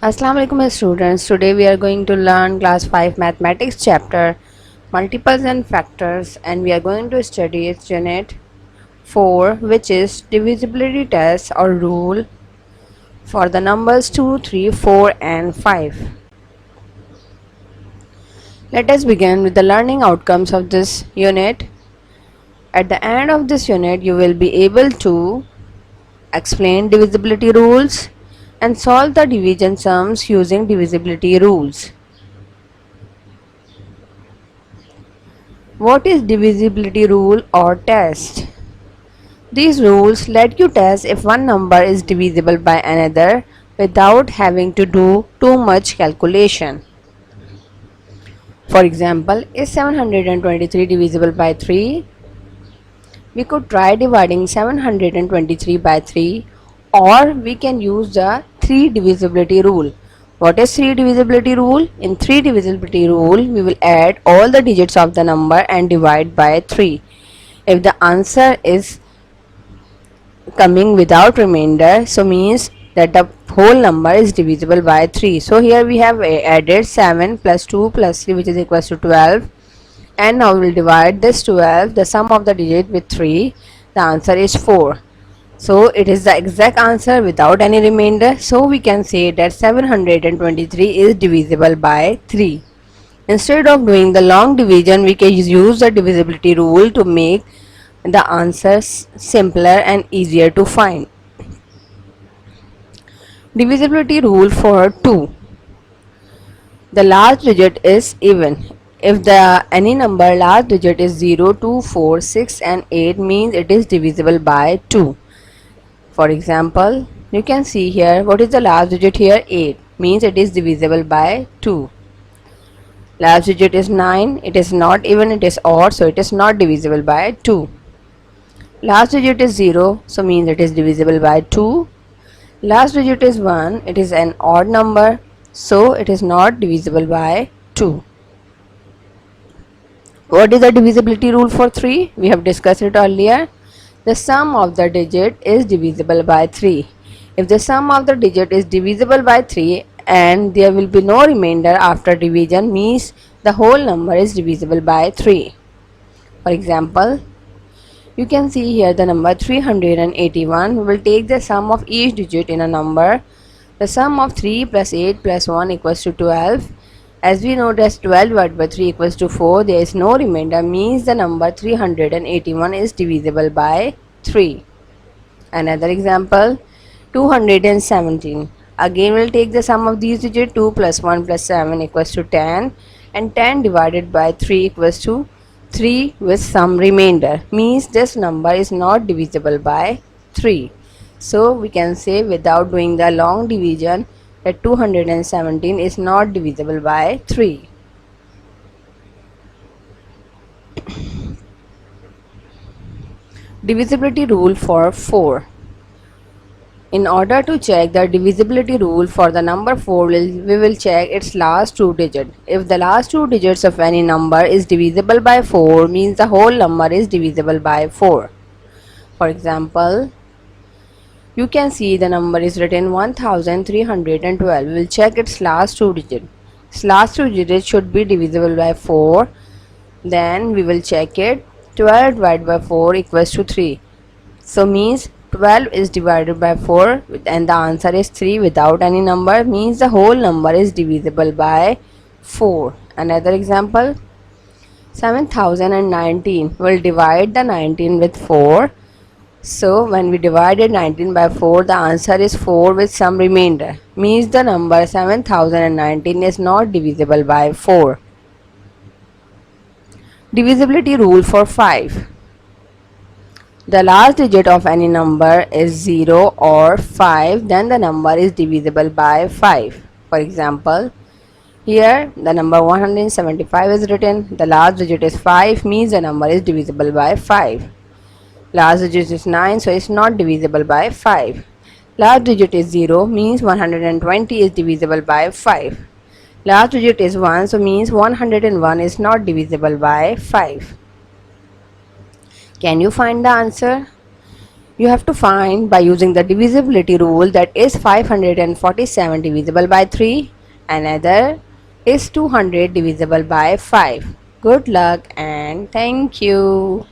Assalamu alaikum students. Today we are going to learn class 5 mathematics chapter multiples and factors, and we are going to study its unit 4, which is divisibility test or rule for the numbers 2, 3, 4 and 5. Let us begin with the learning outcomes of this unit. At the end of this unit you will be able to explain divisibility rules and solve the division sums using divisibility rules. What is divisibility rule or test? These rules let you test if one number is divisible by another without having to do too much calculation. For example, is 723 divisible by 3? We could try dividing 723 by 3, or we can use the 3 divisibility rule. What is 3 divisibility rule? In 3 divisibility rule, we will add all the digits of the number and divide by 3. If the answer is coming without remainder, so means that the whole number is divisible by 3. So here we have added 7 plus 2 plus 3, which is equals to 12, and now we will divide this 12, the sum of the digit, with 3. The answer is 4. So it is the exact answer without any remainder. So we can say that 723 is divisible by 3. Instead of doing the long division, we can use the divisibility rule to make the answers simpler and easier to find. Divisibility rule for 2. The last digit is even. If the any number last digit is 0, 2, 4, 6 and 8, means it is divisible by 2. For example, you can see here what is the last digit here, 8, means it is divisible by 2. Last digit is 9, it is not even, it is odd, so it is not divisible by 2. Last digit is 0, so means it is divisible by 2. Last digit is 1, it is an odd number, so it is not divisible by 2. What is the divisibility rule for 3? We have discussed it earlier. The sum of the digit is divisible by 3. If the sum of the digit is divisible by 3 and there will be no remainder after division, means the whole number is divisible by 3. For example, you can see here the number 381. We will take the sum of each digit in a number. The sum of 3 plus 8 plus 1 equals to 12. As we know that 12 divided by 3 equals to 4, there is no remainder, means the number 381 is divisible by 3. Another example, 217. Again we will take the sum of these digits. 2 plus 1 plus 7 equals to 10, and 10 divided by 3 equals to 3 with some remainder, means this number is not divisible by 3. So we can say without doing the long division that 217 is not divisible by 3. Divisibility rule for 4. In order to check the divisibility rule for the number 4, we will check its last two digits. If the last two digits of any number is divisible by 4, means the whole number is divisible by 4. For example, you can see the number is written 1312. We will check its last two digits. Its last two digits should be divisible by 4. Then we will check it. 12 divided by 4 equals to 3. So means 12 is divided by 4 and the answer is 3 without any number, means the whole number is divisible by 4. Another example, 7019. We'll divide the 19 with 4. So when we divided 19 by 4, the answer is 4 with some remainder, means the number 7019 is not divisible by 4. Divisibility rule for 5. The last digit of any number is 0 or 5, then the number is divisible by 5. For example, here the number 175 is written. The last digit is 5, means the number is divisible by 5. Last digit is 9, so it's not divisible by 5. Last digit is 0, means 120 is divisible by 5. Last digit is 1, so means 101 is not divisible by 5. Can you find the answer? You have to find by using the divisibility rule, that is 547 divisible by 3, another is 200 divisible by 5. Good luck and thank you.